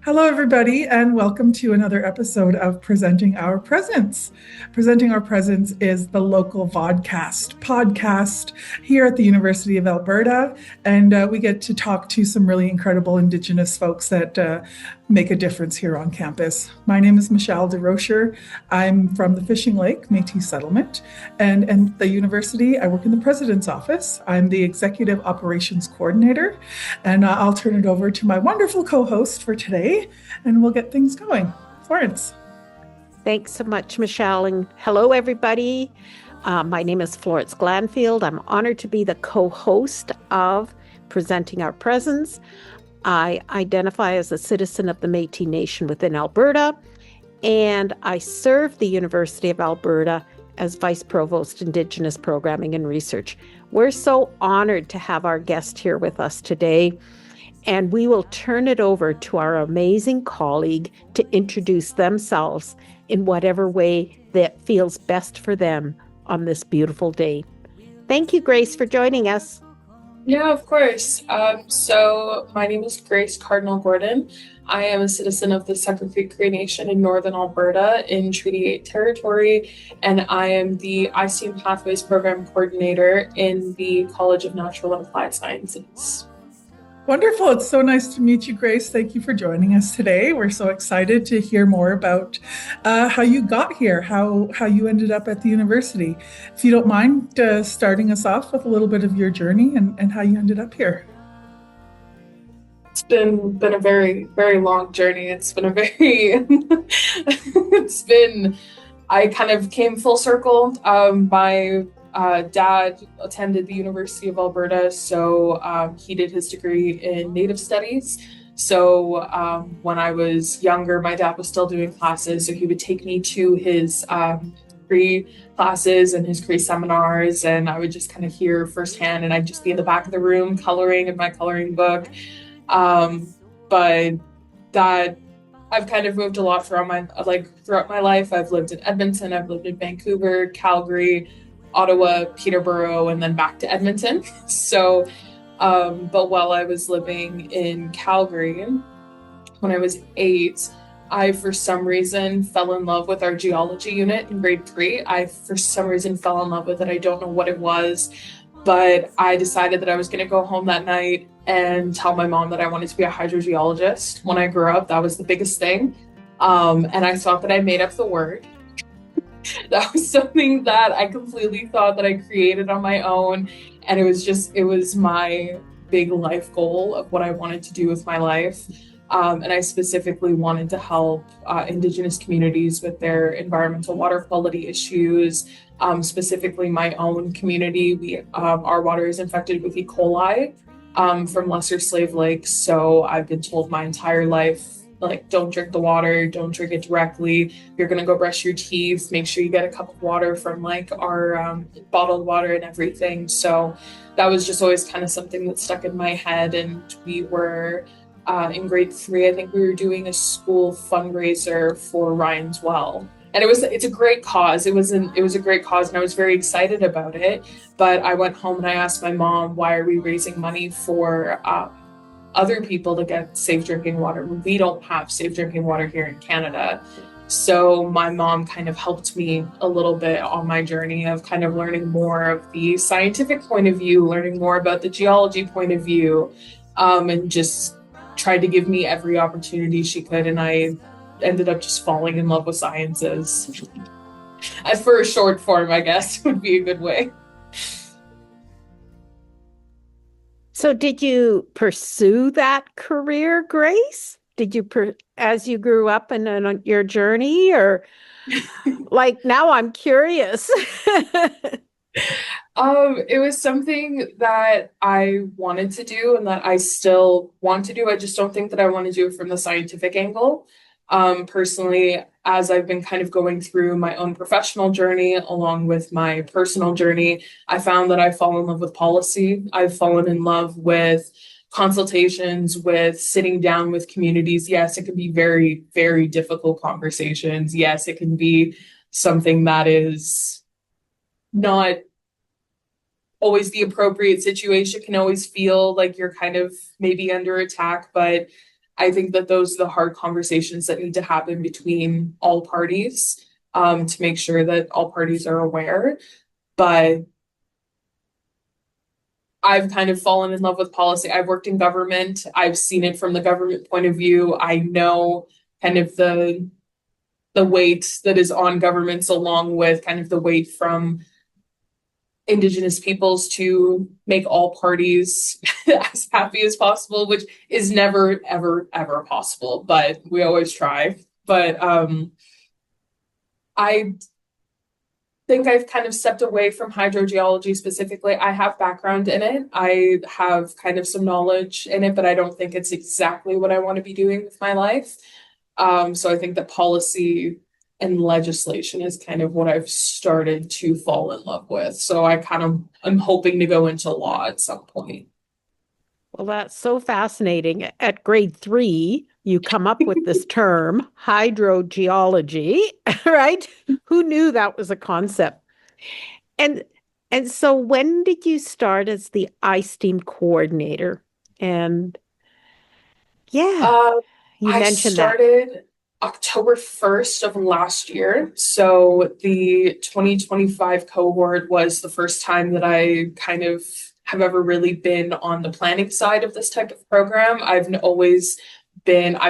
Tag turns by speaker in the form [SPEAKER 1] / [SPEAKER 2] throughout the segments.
[SPEAKER 1] Hello, everybody, and welcome to another episode of Presenting Our Presence. Presenting Our Presence is the local vodcast podcast here at the University of Alberta, and we get to talk to some really incredible Indigenous folks that make a difference here on campus. My name is Michelle Durocher. I'm from the Fishing Lake Métis Settlement, and at the university, I work in the president's office. I'm the executive operations coordinator, and I'll turn it over to my wonderful co-host for today, and we'll get things going. Florence.
[SPEAKER 2] Thanks so much, Michelle, and hello, everybody. My name is Florence Glanfield. I'm honored to be the co-host of Presenting Our Presence. I identify as a citizen of the Métis Nation within Alberta, and I serve the University of Alberta as Vice Provost, Indigenous Programming and Research. We're so honored to have our guest here with us today, and we will turn it over to our amazing colleague to introduce themselves in whatever way that feels best for them on this beautiful day. Thank you, Grace, for joining us.
[SPEAKER 3] Yeah, of course. So my name is Grace Cardinal-Gordon. I am a citizen of the Sucker Creek Cree Nation in Northern Alberta in Treaty 8 territory, and I am the IC and Pathways Program Coordinator in the College of Natural and Applied Sciences.
[SPEAKER 1] Wonderful. It's so nice to meet you, Grace. Thank you for joining us today. We're so excited to hear more about how you got here, how you ended up at the university. If you don't mind starting us off with a little bit of your journey and how you ended up here.
[SPEAKER 3] It's been a very, very long journey. I kind of came full circle. My dad attended the University of Alberta, so he did his degree in Native Studies. So when I was younger, my dad was still doing classes, so he would take me to his Cree classes and his Cree seminars, and I would just kind of hear firsthand, and I'd just be in the back of the room coloring in my coloring book. But that I've kind of moved a lot throughout my life. I've lived in Edmonton, I've lived in Vancouver, Calgary, Ottawa, Peterborough, and then back to Edmonton. So, but while I was living in Calgary, when I was 8, I, for some reason, fell in love with our geology unit in grade 3. I, for some reason, fell in love with it. I don't know what it was, but I decided that I was going to go home that night and tell my mom that I wanted to be a hydrogeologist. When I grew up, that was the biggest thing. And I thought that I made up the word. That was something that I completely thought that I created on my own. And it was my big life goal of what I wanted to do with my life. And I specifically wanted to help Indigenous communities with their environmental water quality issues. Specifically my own community, our water is infected with E. coli from Lesser Slave Lake. So I've been told my entire life, like, don't drink the water, don't drink it directly. If you're gonna go brush your teeth, make sure you get a cup of water from like our bottled water and everything. So that was just always kind of something that stuck in my head. And we were in grade 3, I think we were doing a school fundraiser for Ryan's Well. And it's a great cause. It was a great cause, and I was very excited about it. But I went home and I asked my mom, why are we raising money for other people to get safe drinking water? We don't have safe drinking water here in Canada. So my mom kind of helped me a little bit on my journey of kind of learning more of the scientific point of view, learning more about the geology point of view, and just tried to give me every opportunity she could. And I ended up just falling in love with sciences. For a short form, I guess, would be a good way.
[SPEAKER 2] So did you pursue that career, Grace? Did you, as you grew up and on your journey, or like, now I'm curious.
[SPEAKER 3] It was something that I wanted to do and that I still want to do. I just don't think that I want to do it from the scientific angle. Personally, as I've been kind of going through my own professional journey along with my personal journey, I found that I fall in love with policy. I've fallen in love with consultations, with sitting down with communities. Yes, it can be very, very difficult conversations. Yes, it can be something that is not always the appropriate situation, can always feel like you're kind of maybe under attack. But I think that those are the hard conversations that need to happen between all parties, to make sure that all parties are aware. But I've kind of fallen in love with policy. I've worked in government. I've seen it from the government point of view. I know kind of the weight that is on governments, along with kind of the weight from Indigenous peoples to make all parties as happy as possible, which is never, ever, ever possible, but we always try. But I think I've kind of stepped away from hydrogeology specifically. I have background in it. I have kind of some knowledge in it, but I don't think it's exactly what I want to be doing with my life. So I think that policy and legislation is kind of what I've started to fall in love with. So I'm hoping to go into law at some point.
[SPEAKER 2] Well, that's so fascinating. At grade 3, you come up with this term, hydrogeology, right? Who knew that was a concept? And and so when did you start as the iSteam coordinator? And yeah, you
[SPEAKER 3] I
[SPEAKER 2] mentioned that.
[SPEAKER 3] started October 1st of last year. So the 2025 cohort was the first time that I kind of have ever really been on the planning side of this type of program. I've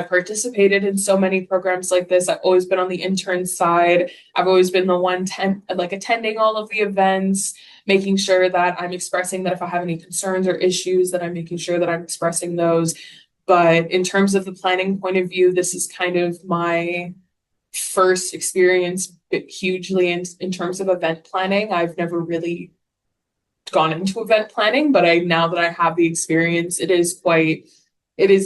[SPEAKER 3] participated in so many programs like this. I've always been on the intern side. I've always been the one attending all of the events, making sure that I'm expressing that if I have any concerns or issues, that I'm making sure that I'm expressing those. But in terms of the planning point of view, this is kind of my first experience hugely in terms of event planning. I've never really gone into event planning, but now that I have the experience, it is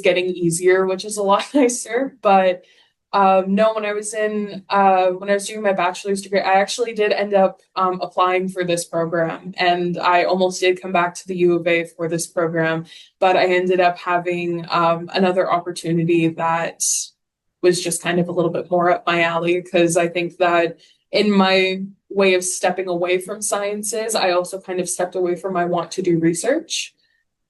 [SPEAKER 3] getting easier, which is a lot nicer. But no, when I was doing my bachelor's degree, I actually did end up applying for this program, and I almost did come back to the U of A for this program, but I ended up having another opportunity that was just kind of a little bit more up my alley, because I think that in my way of stepping away from sciences, I also kind of stepped away from my want to do research,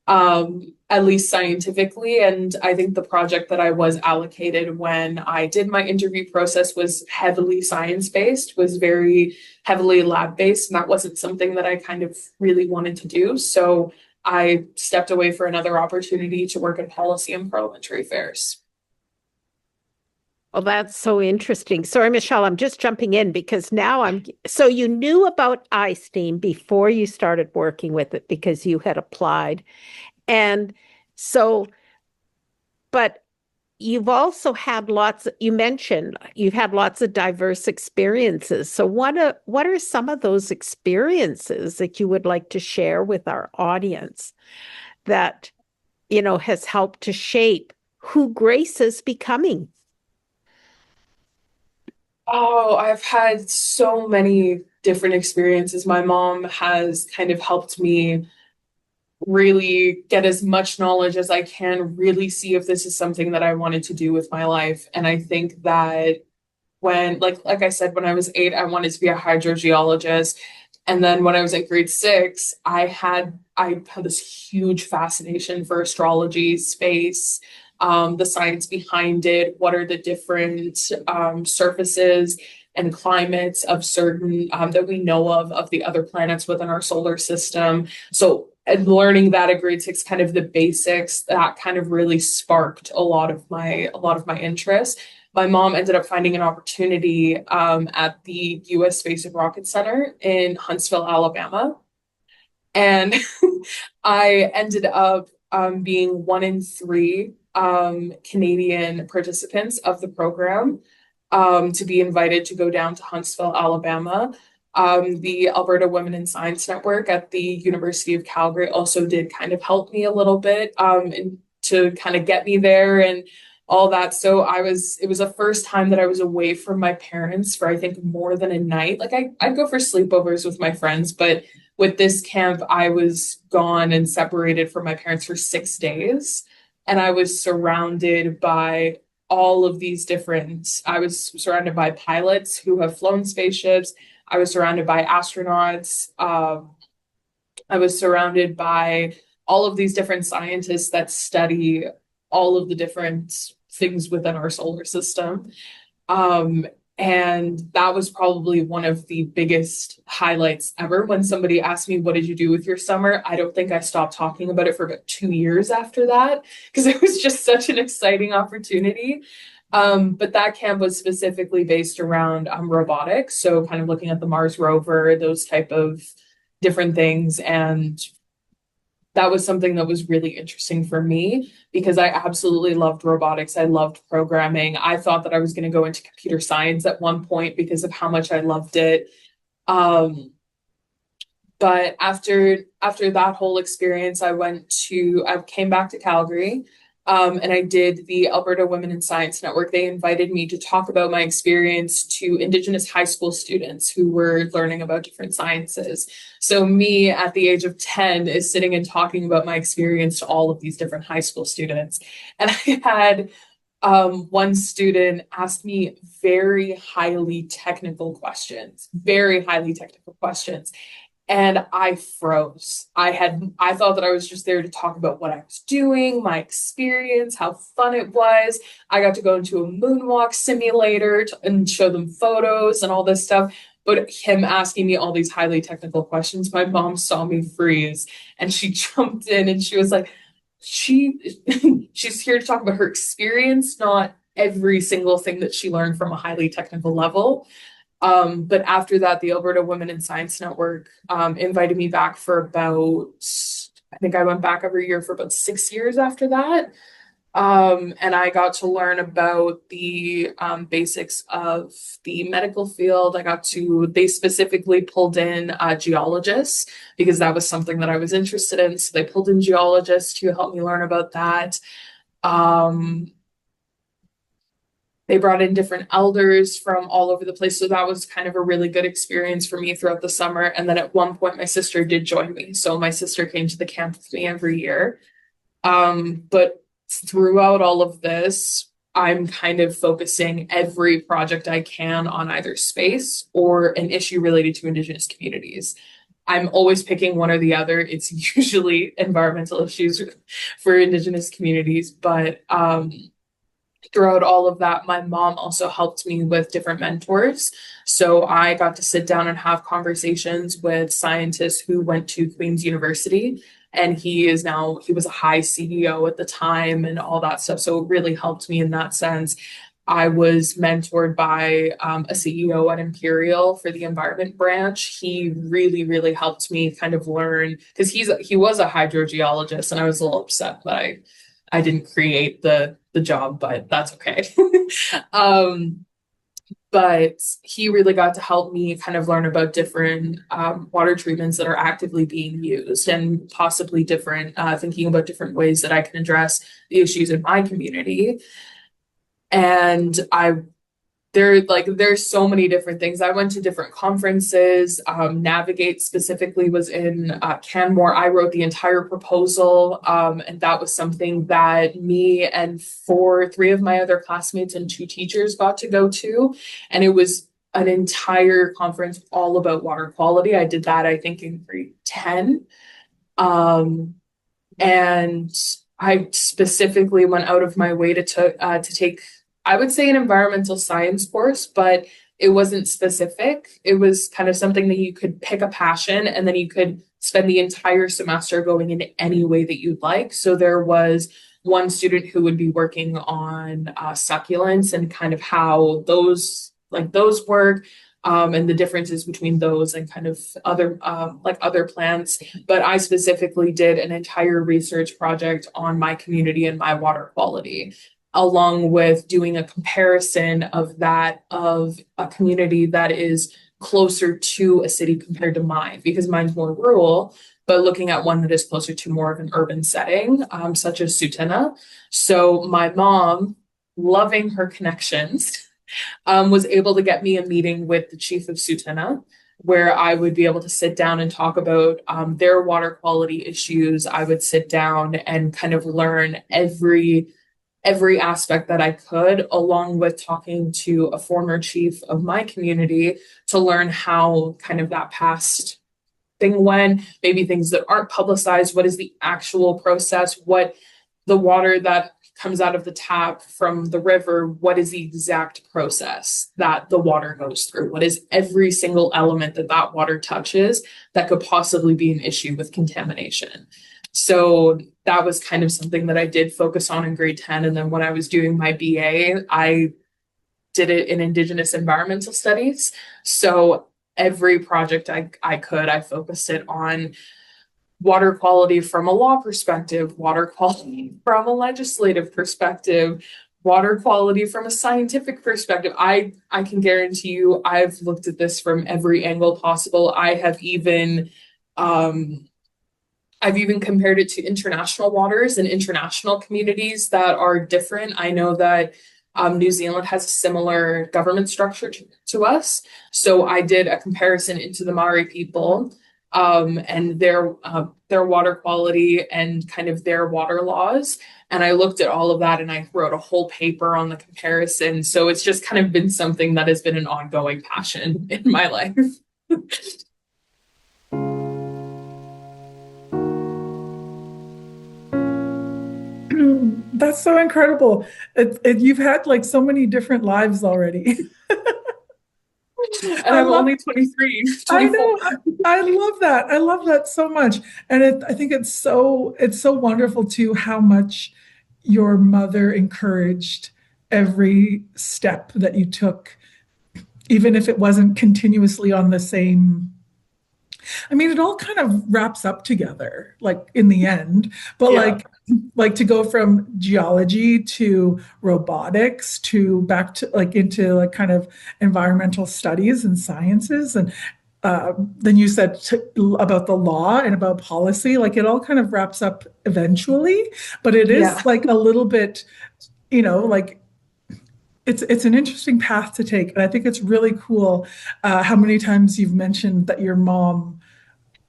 [SPEAKER 3] at least scientifically. And I think the project that I was allocated when I did my interview process was heavily science-based, was very heavily lab-based, and that wasn't something that I kind of really wanted to do. So I stepped away for another opportunity to work in policy and parliamentary affairs.
[SPEAKER 2] Well, that's so interesting. Sorry, Michelle, I'm just jumping in because now so you knew about iSteam before you started working with it because you had applied. And so, but you've also had you mentioned you've had lots of diverse experiences. So what are some of those experiences that you would like to share with our audience that, has helped to shape who Grace is becoming?
[SPEAKER 3] Oh, I've had so many different experiences. My mom has kind of helped me really get as much knowledge as I can, really see if this is something that I wanted to do with my life. And I think that like I said, when I was 8, I wanted to be a hydrogeologist. And then when I was in grade 6, I had this huge fascination for astrology, space, the science behind it. What are the different surfaces and climates of certain that we know of the other planets within our solar system? So, and learning that at grade 6, kind of the basics, that kind of really sparked a lot of my interest. My mom ended up finding an opportunity at the U.S. Space and Rocket Center in Huntsville, Alabama. And I ended up being one in 3 Canadian participants of the program to be invited to go down to Huntsville, Alabama. The Alberta Women in Science Network at the University of Calgary also did kind of help me a little bit to kind of get me there and all that. So it was the first time that I was away from my parents for, I think, more than a night. Like I'd go for sleepovers with my friends, but with this camp, I was gone and separated from my parents for 6 days. And I was surrounded by I was surrounded by pilots who have flown spaceships. I was surrounded by astronauts. I was surrounded by all of these different scientists that study all of the different things within our solar system. Um, and that was probably one of the biggest highlights ever. When somebody asked me, what did you do with your summer? I don't think I stopped talking about it for about 2 years after that, because it was just such an exciting opportunity. But that camp was specifically based around robotics. So kind of looking at the Mars rover, those type of different things. And that was something that was really interesting for me because I absolutely loved robotics. I loved programming. I thought that I was going to go into computer science at one point because of how much I loved it. Um, but after that whole experience, I came back to Calgary, and I did the Alberta Women in Science Network. They invited me to talk about my experience to Indigenous high school students who were learning about different sciences. So me at the age of 10 is sitting and talking about my experience to all of these different high school students. And I had one student asked me very highly technical questions, and I froze. I thought that I was just there to talk about what I was doing, my experience, how fun it was. I got to go into a moonwalk simulator and show them photos and all this stuff. But him asking me all these highly technical questions, my mom saw me freeze and she jumped in and she was like, she's here to talk about her experience, not every single thing that she learned from a highly technical level. But after that, the Alberta Women in Science Network invited me back for about, I think I went back every year for about 6 years after that. And I got to learn about the basics of the medical field. They specifically pulled in geologists because that was something that I was interested in. So they pulled in geologists to help me learn about that. They brought in different elders from all over the place. So that was kind of a really good experience for me throughout the summer. And then at one point, my sister did join me. So my sister came to the camp with me every year. But throughout all of this, I'm kind of focusing every project I can on either space or an issue related to Indigenous communities. I'm always picking one or the other. It's usually environmental issues for Indigenous communities, but throughout all of that, my mom also helped me with different mentors. So I got to sit down and have conversations with scientists who went to Queen's University. And he was a high CEO at the time and all that stuff. So it really helped me in that sense. I was mentored by a CEO at Imperial for the environment branch. He really, really helped me kind of learn because he was a hydrogeologist, and I was a little upset that I didn't create the job, but that's okay. But he really got to help me kind of learn about different water treatments that are actively being used and possibly thinking about different ways that I can address the issues in my community. And there's so many different things. I went to different conferences. Navigate specifically was in Canmore. I wrote the entire proposal, and that was something that me and three of my other classmates and 2 teachers got to go to. And it was an entire conference all about water quality. I did that, I think, in grade 10. And I specifically went out of my way to take, I would say, an environmental science course, but it wasn't specific. It was kind of something that you could pick a passion and then you could spend the entire semester going in any way that you'd like. So there was one student who would be working on succulents and kind of how those work, and the differences between those and kind of other plants. But I specifically did an entire research project on my community and my water quality, along with doing a comparison of a community that is closer to a city compared to mine, because mine's more rural, but looking at one that is closer to more of an urban setting, such as Sutena. So my mom, loving her connections, was able to get me a meeting with the chief of Sutena, where I would be able to sit down and talk about their water quality issues. I would sit down and kind of learn every aspect that I could, along with talking to a former chief of my community to learn how kind of that past thing went, maybe things that aren't publicized. What is the actual process? What the water that comes out of the tap from the river, what is the exact process that the water goes through? What is every single element that that water touches that could possibly be an issue with contamination? So that was kind of something that I did focus on in grade 10. And then when I was doing my BA, I did it in Indigenous environmental studies. So every project I focused it on water quality from a law perspective, water quality from a legislative perspective, water quality from a scientific perspective. I can guarantee you I've looked at this from every angle possible. I've even compared it to international waters and international communities that are different. I know that New Zealand has a similar government structure to us. So I did a comparison into the Maori people and their water quality and kind of their water laws. And I looked at all of that and I wrote a whole paper on the comparison. So it's just kind of been something that has been an ongoing passion in my life.
[SPEAKER 1] That's so incredible. You've had like so many different lives already.
[SPEAKER 3] And I'm only 23.
[SPEAKER 1] I know. I love that. I love that so much. And I think it's so wonderful too how much your mother encouraged every step that you took, even if it wasn't continuously on the same. I mean, it all kind of wraps up together, like in the end. But
[SPEAKER 3] Yeah.
[SPEAKER 1] like to go from geology to robotics to back to like into like kind of environmental studies and sciences, and then you said about the law and about policy, like it all kind of wraps up eventually. But it is like a little bit, like it's an interesting path to take, and I think it's really cool how many times you've mentioned that your mom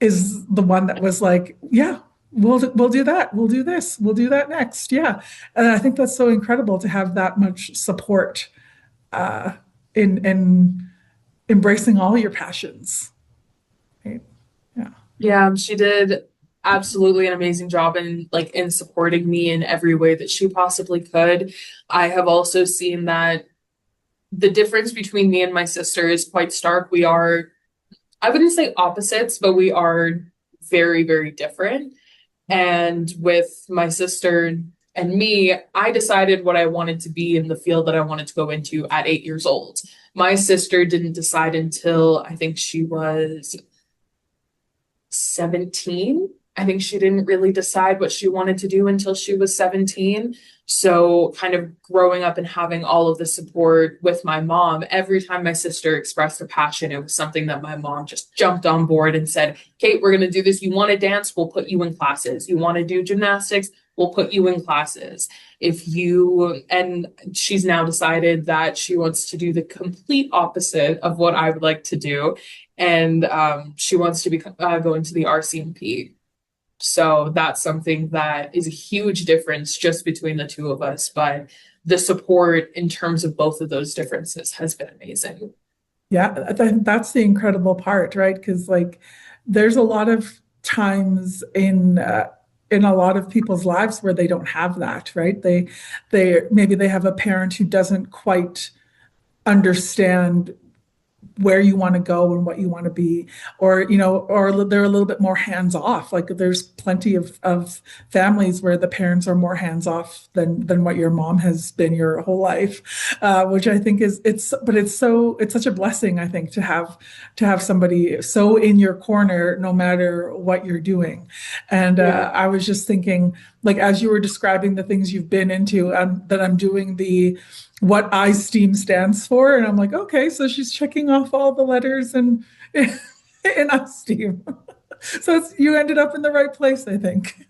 [SPEAKER 1] is the one that was like, yeah, we'll do that, we'll do this, we'll do that next, yeah. And I think that's so incredible to have that much support in embracing all your passions. Right? Yeah.
[SPEAKER 3] Yeah, she did absolutely an amazing job in supporting me in every way that she possibly could. I have also seen that the difference between me and my sister is quite stark. We are, I wouldn't say opposites, but we are very, very different. And with my sister and me, I decided what I wanted to be in the field that I wanted to go into at 8 years old. My sister didn't decide until I think she was 17. I think she didn't really decide what she wanted to do until she was 17. So kind of growing up and having all of the support with my mom, every time my sister expressed a passion, it was something that my mom just jumped on board and said, Kate, we're going to do this. You want to dance? We'll put you in classes. You want to do gymnastics? We'll put you in classes. And she's now decided that she wants to do the complete opposite of what I would like to do. And she wants to go into the RCMP. So that's something that is a huge difference just between the two of us. But the support in terms of both of those differences has been amazing.
[SPEAKER 1] Yeah, that's the incredible part, right? Because like there's a lot of times in a lot of people's lives where they don't have that, right? They maybe they have a parent who doesn't quite understand where you want to go and what you want to be, or they're a little bit more hands off. Like there's plenty of families where the parents are more hands off than what your mom has been your whole life, which I think it's such a blessing, I think, to have somebody so in your corner no matter what you're doing. And I was just thinking, like as you were describing the things you've been into, that I'm doing what iSteam stands for. And I'm like, okay, so she's checking off all the letters in iSteam. So you ended up in the right place, I think.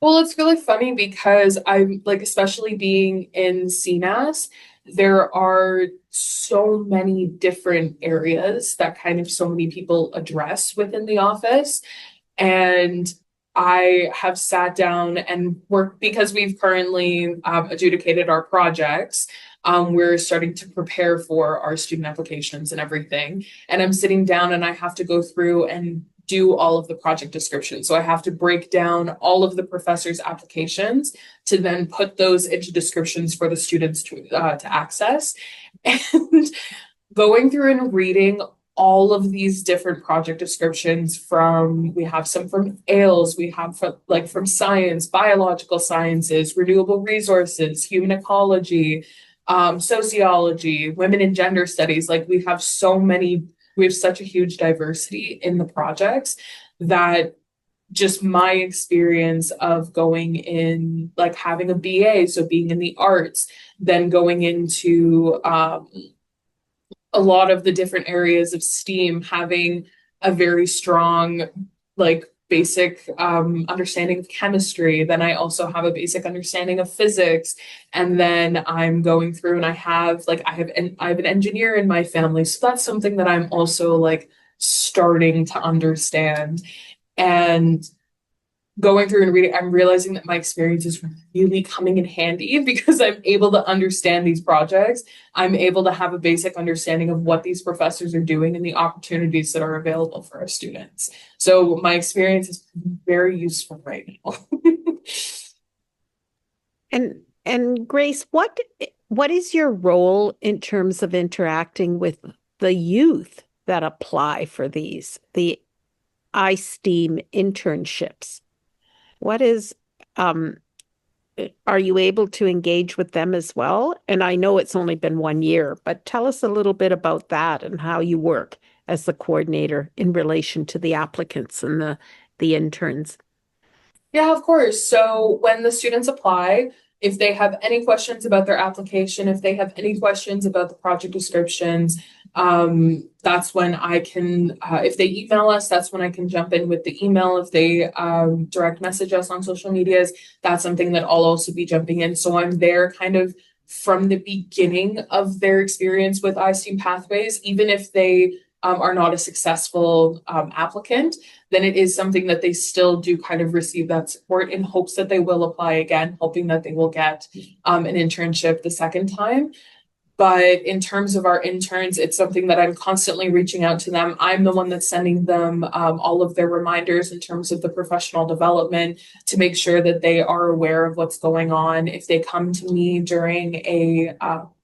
[SPEAKER 3] Well, it's really funny because I'm like, especially being in CNAS, there are so many different areas that kind of so many people address within the office. And I have sat down and worked because we've currently adjudicated our projects. We're starting to prepare for our student applications and everything. And I'm sitting down and I have to go through and do all of the project descriptions. So I have to break down all of the professors' applications to then put those into descriptions for the students to access. And going through and reading all of these different project descriptions we have some from AILS, we have from science, biological sciences, renewable resources, human ecology, sociology, women and gender studies. Like we have such a huge diversity in the projects that just my experience of going in, like having a BA, so being in the arts, then going into a lot of the different areas of STEAM, having a very strong, like basic understanding of chemistry. Then I also have a basic understanding of physics. And then I'm going through and I have an engineer in my family. So that's something that I'm also like starting to understand. And going through and reading, I'm realizing that my experience is really coming in handy because I'm able to understand these projects. I'm able to have a basic understanding of what these professors are doing and the opportunities that are available for our students. So my experience is very useful right now.
[SPEAKER 2] And Grace, what is your role in terms of interacting with the youth that apply for the iSTEAM internships? What is, are you able to engage with them as well? And I know it's only been 1 year, but tell us a little bit about that and how you work as the coordinator in relation to the applicants and the interns.
[SPEAKER 3] Yeah, of course. So when the students apply, if they have any questions about their application, if they have any questions about the project descriptions, that's when I can, if they email us, that's when I can jump in with the email. If they direct message us on social medias, that's something that I'll also be jumping in. So I'm there kind of from the beginning of their experience with iSTEAM Pathways, even if they are not a successful applicant, then it is something that they still do kind of receive that support in hopes that they will apply again, hoping that they will get an internship the second time. But in terms of our interns, it's something that I'm constantly reaching out to them. I'm the one that's sending them all of their reminders in terms of the professional development to make sure that they are aware of what's going on. If they come to me during a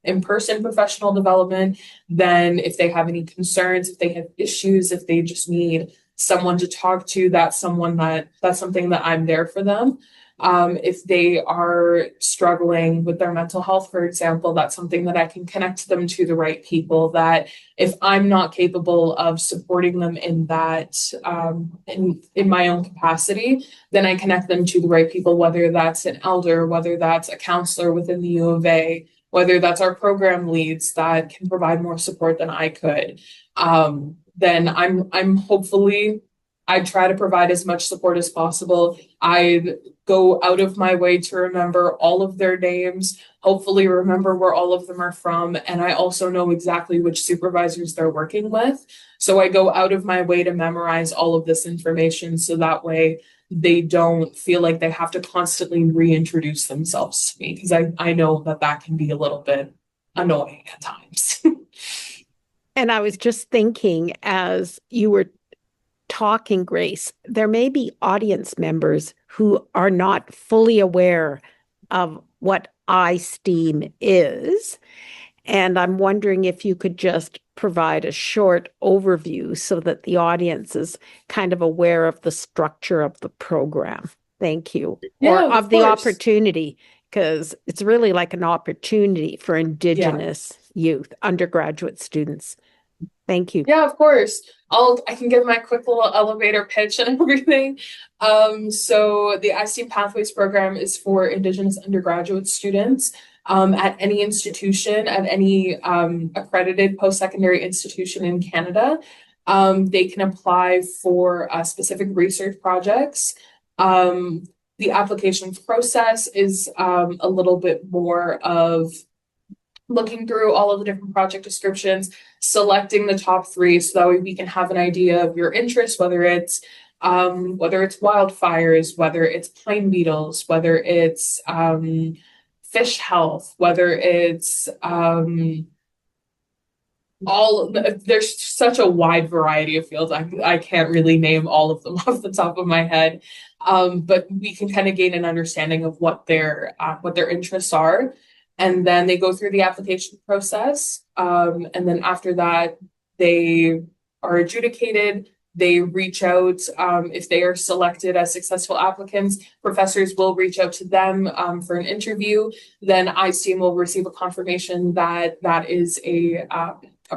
[SPEAKER 3] in-person professional development, then if they have any concerns, if they have issues, if they just need someone to talk to, that's something that I'm there for them. If they are struggling with their mental health, for example, that's something that I can connect them to the right people. That if I'm not capable of supporting them in that, in my own capacity, then I connect them to the right people, whether that's an elder, whether that's a counselor within the U of A, whether that's our program leads that can provide more support than I could. Then I'm hopefully, I try to provide as much support as possible. I go out of my way to remember all of their names, hopefully remember where all of them are from. And I also know exactly which supervisors they're working with. So I go out of my way to memorize all of this information. So that way they don't feel like they have to constantly reintroduce themselves to me. Because I know that can be a little bit annoying at times.
[SPEAKER 2] And I was just thinking as you were talking, Grace, there may be audience members who are not fully aware of what iSTEAM is. And I'm wondering if you could just provide a short overview so that the audience is kind of aware of the structure of the program. Thank you.
[SPEAKER 3] Yeah,
[SPEAKER 2] or of the opportunity, because it's really like an opportunity for Indigenous youth, undergraduate students. Thank you.
[SPEAKER 3] Yeah, of course. I can give my quick little elevator pitch and everything. So the iSTEAM Pathways program is for Indigenous undergraduate students at any institution, at any accredited post-secondary institution in Canada. They can apply for specific research projects. The application process is a little bit more of looking through all of the different project descriptions, selecting the top 3 so that way we can have an idea of your interest, whether it's wildfires, whether it's pine beetles, whether it's fish health, whether it's There's such a wide variety of fields. I can't really name all of them off the top of my head. But we can kind of gain an understanding of what their interests are. And then they go through the application process. And then after that, they are adjudicated. They reach out, if they are selected as successful applicants, professors will reach out to them for an interview. Then ISTEAM will receive a confirmation that that is a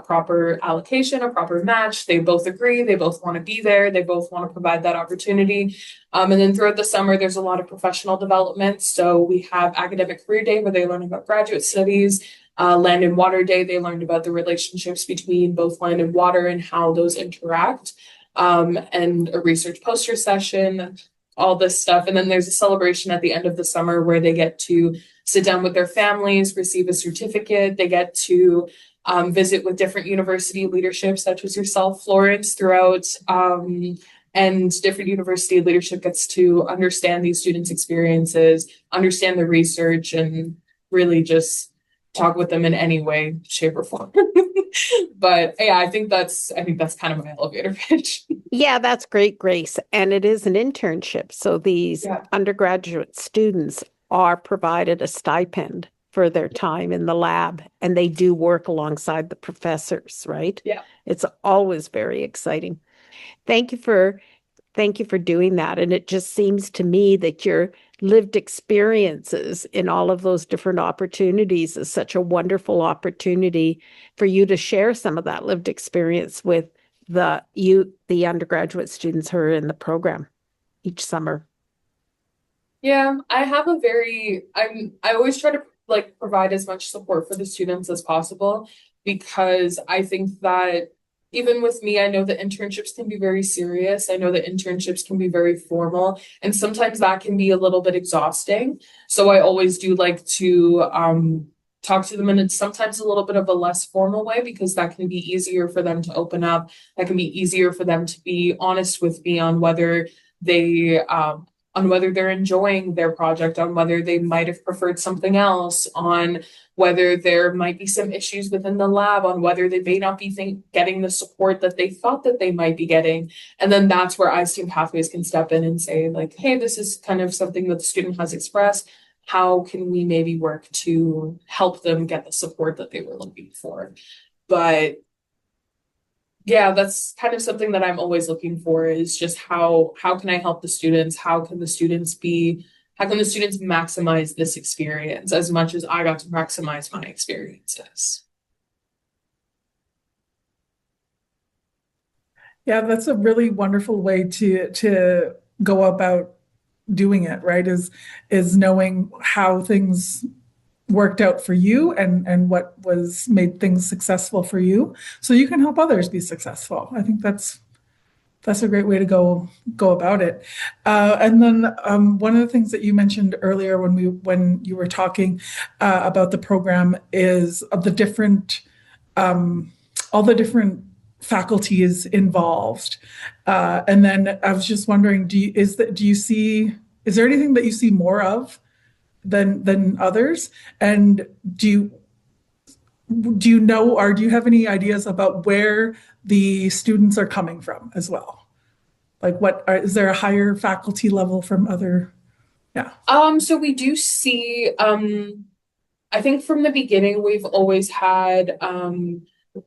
[SPEAKER 3] proper allocation, a proper match. They both agree, they both want to be there, they both want to provide that opportunity. And then throughout the summer, there's a lot of professional development. So we have Academic Career Day, where they learn about graduate studies. Land and Water Day, they learned about the relationships between both land and water and how those interact. And a research poster session, all this stuff. And then there's a celebration at the end of the summer where they get to sit down with their families, receive a certificate. They get to visit with different university leadership, such as yourself, Florence, throughout. And different university leadership gets to understand these students' experiences, understand the research, and really just talk with them in any way, shape, or form. But yeah, I think that's kind of my elevator pitch.
[SPEAKER 2] Yeah, that's great, Grace. And it is an internship. So these undergraduate students are provided a stipend for their time in the lab, and they do work alongside the professors, right?
[SPEAKER 3] Yeah.
[SPEAKER 2] It's always very exciting. Thank you for doing that. And it just seems to me that your lived experiences in all of those different opportunities is such a wonderful opportunity for you to share some of that lived experience with the undergraduate students who are in the program each summer.
[SPEAKER 3] Yeah, I always try to provide as much support for the students as possible, because I think that even with me, I know that internships can be very serious. I know that internships can be very formal, and sometimes that can be a little bit exhausting. So I always do like to talk to them in sometimes a little bit of a less formal way, because that can be easier for them to open up. That can be easier for them to be honest with me on whether they're enjoying their project, on whether they might have preferred something else, on whether there might be some issues within the lab, on whether they may not be getting the support that they thought that they might be getting. And then that's where ISTEAM Pathways can step in and say, like, hey, this is kind of something that the student has expressed. How can we maybe work to help them get the support that they were looking for? But yeah, that's kind of something that I'm always looking for, is just how can I help the students? How can the students maximize this experience as much as I got to maximize my experiences?
[SPEAKER 1] Yeah, that's a really wonderful way to go about doing it, right? Is knowing how things worked out for you and what was made things successful for you, so you can help others be successful. I think that's a great way to go about it. And then one of the things that you mentioned earlier when you were talking about the program is of the different all the different faculties involved. And then I was just wondering, is there anything that you see more of than others? And do you know, or do you have any ideas about where the students are coming from as well? Like, is there a higher faculty level from other? Yeah.
[SPEAKER 3] So we do see, I think from the beginning, we've always had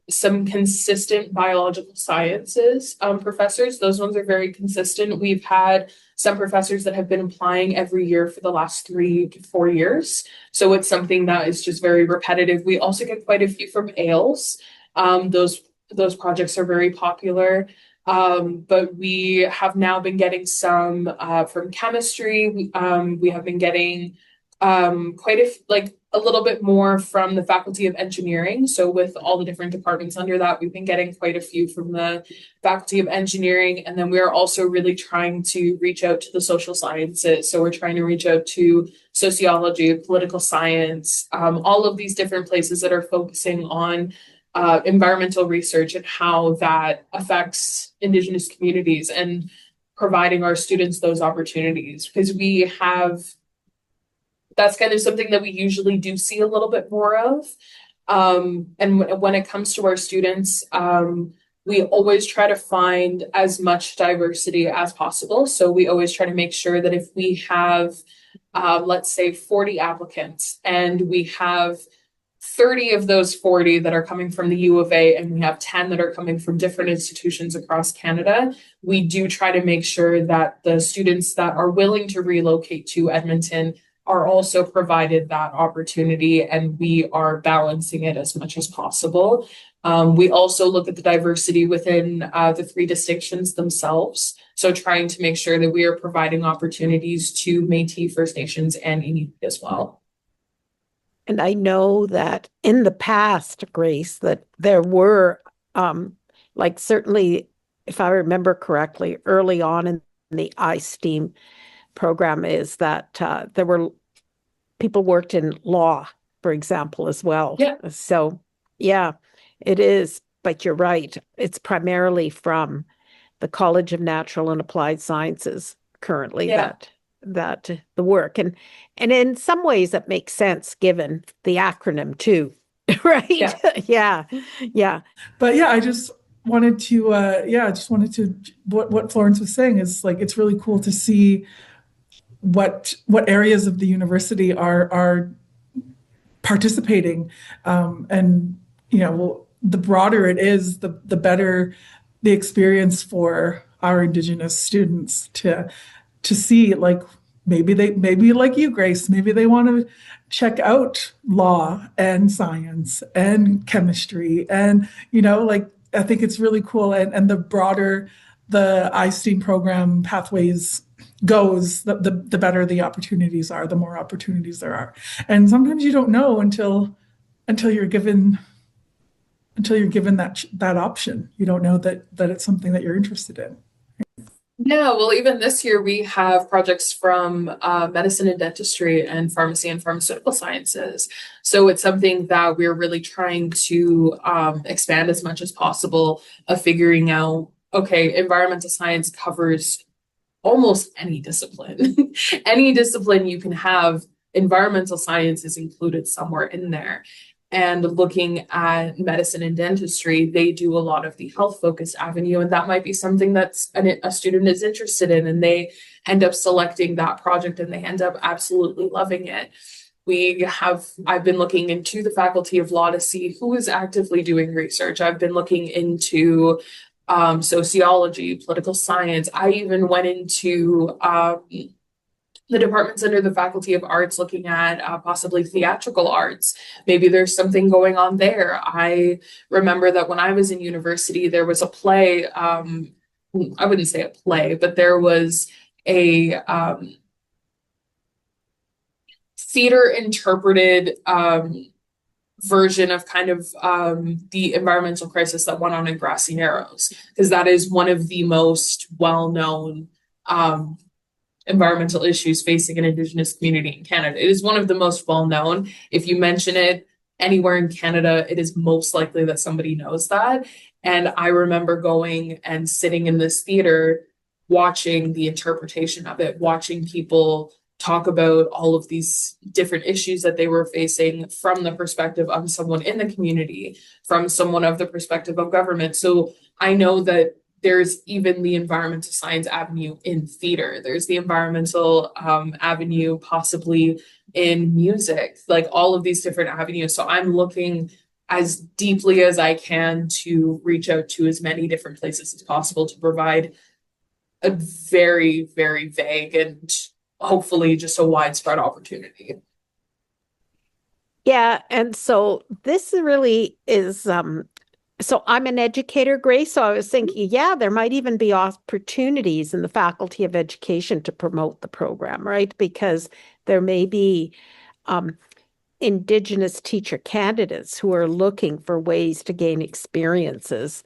[SPEAKER 3] some consistent biological sciences professors. Those ones are very consistent. We've had some professors that have been applying every year for the last 3 to 4 years. So it's something that is just very repetitive. We also get quite a few from AILS. Those projects are very popular. But we have now been getting some from chemistry. We have been getting a little bit more from the Faculty of Engineering. So with all the different departments under that, we've been getting quite a few from the Faculty of Engineering. And then we're also really trying to reach out to the social sciences. So we're trying to reach out to sociology, political science, all of these different places that are focusing on environmental research and how that affects Indigenous communities, and providing our students those opportunities, because that's kind of something that we usually do see a little bit more of. And when it comes to our students, we always try to find as much diversity as possible. So we always try to make sure that if we have, let's say, 40 applicants, and we have 30 of those 40 that are coming from the U of A, and we have 10 that are coming from different institutions across Canada, we do try to make sure that the students that are willing to relocate to Edmonton are also provided that opportunity, and we are balancing it as much as possible. We also look at the diversity within the three distinctions themselves. So trying to make sure that we are providing opportunities to Métis, First Nations, and Inuit as well.
[SPEAKER 2] And I know that in the past, Grace, that there were, like certainly, if I remember correctly, early on in the iSTEAM program is that there were people worked in law, for example, as well.
[SPEAKER 3] Yeah.
[SPEAKER 2] So, yeah, it is. But you're right. It's primarily from the College of Natural and Applied Sciences currently that the work. And in some ways that makes sense given the acronym too, right? Yeah. Yeah.
[SPEAKER 1] But yeah, I just wanted to, what Florence was saying is like, it's really cool to see what areas of the university are participating. And, the broader it is, the better the experience for our Indigenous students to see, like, maybe like you, Grace, maybe they want to check out law and science and chemistry. And, I think it's really cool. And the broader the iSTEAM program pathways goes, the better the opportunities are, the more opportunities there are. And sometimes you don't know until you're given that option. You don't know that it's something that you're interested in.
[SPEAKER 3] Yeah, well, even this year we have projects from medicine and dentistry and pharmacy and pharmaceutical sciences. So it's something that we're really trying to expand as much as possible of figuring out, okay, environmental science covers almost any discipline. Any discipline you can have, environmental science is included somewhere in there. And looking at medicine and dentistry, they do a lot of the health focused avenue, and that might be something that's a student is interested in, and they end up selecting that project and they end up absolutely loving it. I've been looking into the Faculty of Law to see who is actively doing research. I've been looking into sociology, political science. I even went into the departments under the Faculty of Arts looking at possibly theatrical arts. Maybe there's something going on there. I remember that when I was in university, there was a play, I wouldn't say a play, but there was a theater interpreted version of kind of the environmental crisis that went on in Grassy Narrows, because that is one of the most well-known environmental issues facing an Indigenous community in Canada. It is one of the most well-known. If you mention it anywhere in Canada, it is most likely that somebody knows that. And I remember going and sitting in this theater, watching the interpretation of it, watching people talk about all of these different issues that they were facing from the perspective of someone in the community, from someone of the perspective of government. So I know that there's even the environmental science avenue in theater. There's the environmental avenue possibly in music, like all of these different avenues. So I'm looking as deeply as I can to reach out to as many different places as possible to provide a very, very vague and hopefully just a widespread opportunity.
[SPEAKER 2] Yeah, and so this really is so I'm an educator, Grace, so I was thinking, yeah, there might even be opportunities in the Faculty of Education to promote the program, right? Because there may be Indigenous teacher candidates who are looking for ways to gain experiences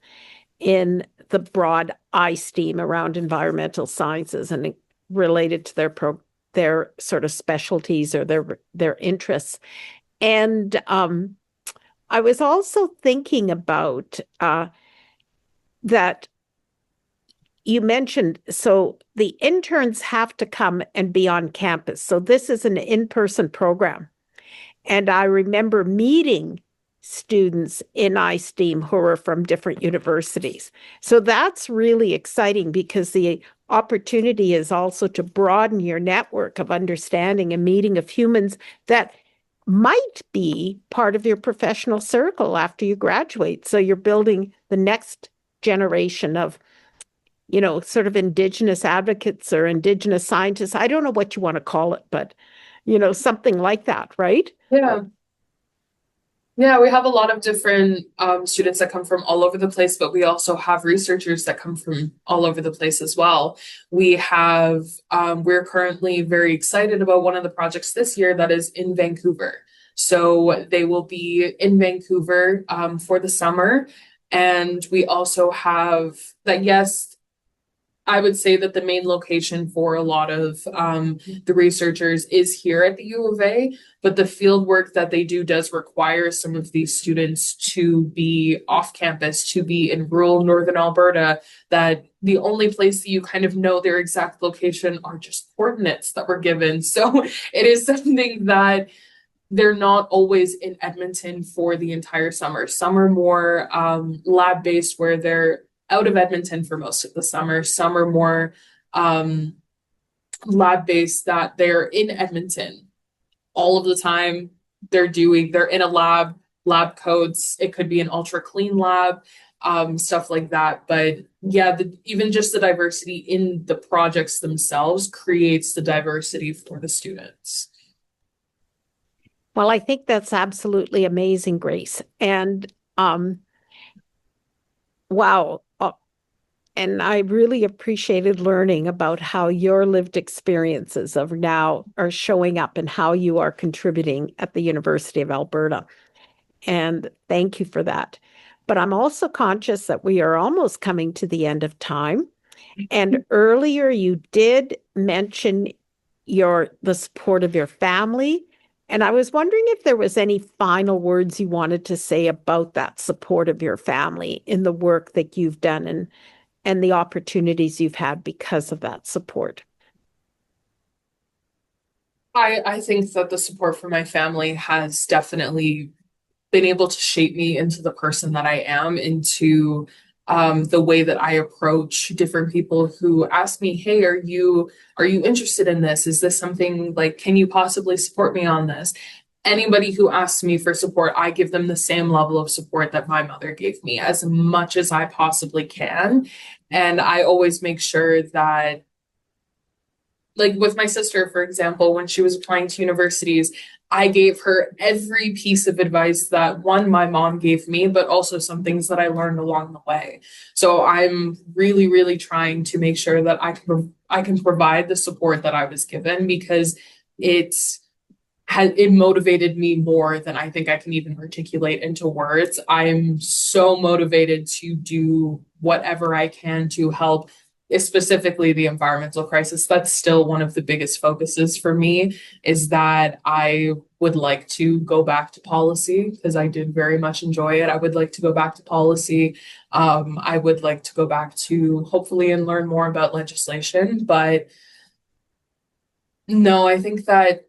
[SPEAKER 2] in the broad iSTEAM around environmental sciences and related to their sort of specialties or their interests. And I was also thinking about that you mentioned, so the interns have to come and be on campus. So this is an in-person program. And I remember meeting students in iSTEAM who are from different universities. So that's really exciting because the opportunity is also to broaden your network of understanding and meeting of humans that might be part of your professional circle after you graduate. So you're building the next generation of, sort of Indigenous advocates or Indigenous scientists. I don't know what you want to call it, but, something like that, right?
[SPEAKER 3] Yeah. Yeah, we have a lot of different students that come from all over the place, but we also have researchers that come from all over the place as well. We're currently very excited about one of the projects this year that is in Vancouver. So they will be in Vancouver for the summer. And we also have that, yes, I would say that the main location for a lot of the researchers is here at the U of A, but the field work that they do does require some of these students to be off campus, to be in rural northern Alberta, that the only place that you kind of know their exact location are just coordinates that were given. So it is something that they're not always in Edmonton for the entire summer. Some are more lab-based where they're out of Edmonton for most of the summer. Some are more lab-based that they're in Edmonton all of the time. They're in a lab coats. It could be an ultra clean lab, stuff like that. But yeah, even just the diversity in the projects themselves creates the diversity for the students.
[SPEAKER 2] Well, I think that's absolutely amazing, Grace. And wow. And I really appreciated learning about how your lived experiences of now are showing up and how you are contributing at the University of Alberta. And thank you for that. But I'm also conscious that we are almost coming to the end of time. And earlier you did mention the support of your family. And I was wondering if there was any final words you wanted to say about that support of your family in the work that you've done and the opportunities you've had because of that support.
[SPEAKER 3] I think that the support from my family has definitely been able to shape me into the person that I am, into the way that I approach different people who ask me, hey, are you interested in this? Is this something like, can you possibly support me on this? Anybody who asks me for support, I give them the same level of support that my mother gave me, as much as I possibly can. And I always make sure that, like with my sister, for example, when she was applying to universities, I gave her every piece of advice that my mom gave me, but also some things that I learned along the way. So I'm really, really trying to make sure that I can provide the support that I was given, because it motivated me more than I think I can even articulate into words. I'm so motivated to do whatever I can to help, specifically the environmental crisis. That's still one of the biggest focuses for me, is that I would like to go back to policy, because I did very much enjoy it. I would like to go back to policy. I would like to go back to hopefully and learn more about legislation. But no, I think that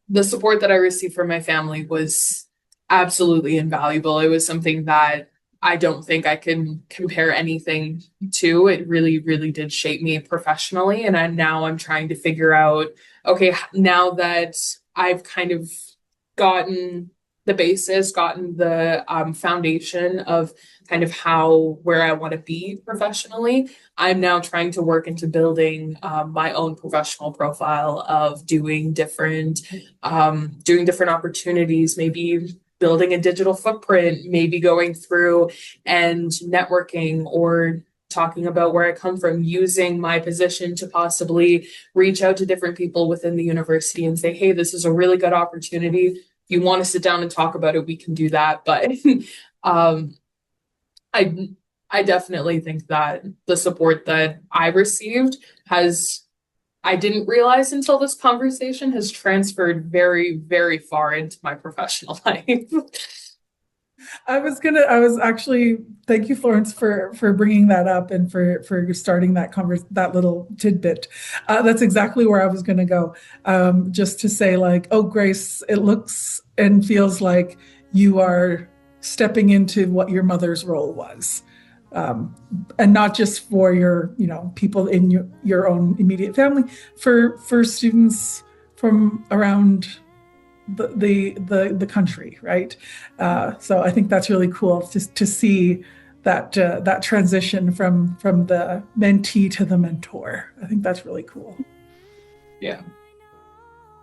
[SPEAKER 3] the support that I received from my family was absolutely invaluable. It was something that I don't think I can compare anything to. It really, really did shape me professionally. And now I'm trying to figure out, okay, now that I've kind of gotten the basis, gotten the foundation of kind of where I want to be professionally, I'm now trying to work into building my own professional profile of doing different opportunities, maybe building a digital footprint, maybe going through and networking, or talking about where I come from, using my position to possibly reach out to different people within the university and say, hey, this is a really good opportunity. If you want to sit down and talk about it, we can do that. But I definitely think that the support that I received I didn't realize until this conversation, has transferred very, very far into my professional life.
[SPEAKER 1] Thank you, Florence, for bringing that up and for starting that little tidbit. That's exactly where I was going to go. Just to say, like, oh, Grace, it looks and feels like you are stepping into what your mother's role was. And not just for your, people in your own immediate family, for students from around the country, right? So I think that's really cool to see that transition from the mentee to the mentor. I think that's really cool.
[SPEAKER 3] Yeah.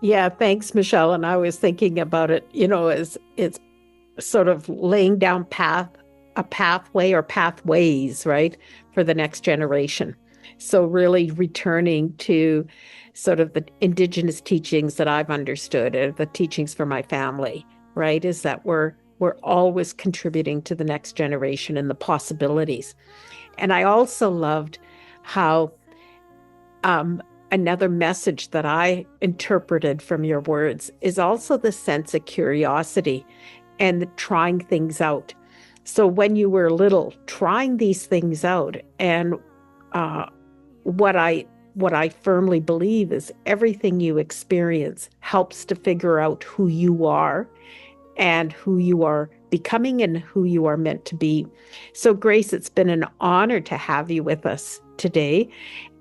[SPEAKER 2] Yeah, thanks, Michelle. And I was thinking about it, as it's sort of laying down a pathway or pathways, right, for the next generation. So really returning to sort of the Indigenous teachings that I've understood, or the teachings for my family, right, is that we're always contributing to the next generation and the possibilities. And I also loved how another message that I interpreted from your words is also the sense of curiosity and trying things out. So when you were little, trying these things out, and what I firmly believe is everything you experience helps to figure out who you are and who you are becoming and who you are meant to be. So Grace, it's been an honor to have you with us today,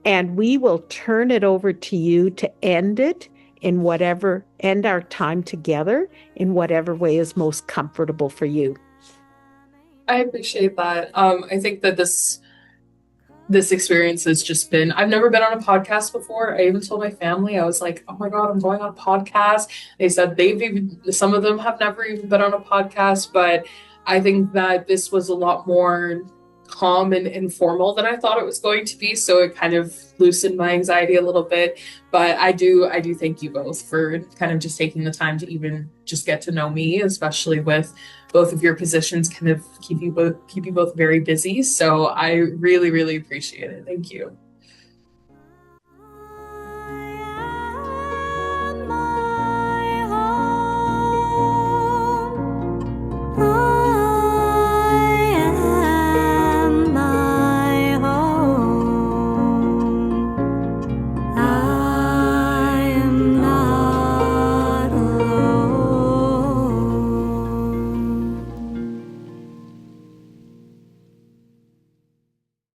[SPEAKER 2] and we will turn it over to you to end our time together in whatever way is most comfortable for you.
[SPEAKER 3] I appreciate that. I think that this experience has just been, I've never been on a podcast before. I even told my family, I was like, oh my God, I'm going on a podcast. They said some of them have never even been on a podcast, but I think that this was a lot more calm and informal than I thought it was going to be. So it kind of loosened my anxiety a little bit. But I do thank you both for kind of just taking the time to even just get to know me, especially with both of your positions kind of keep you both very busy. So I really, really appreciate it. Thank you.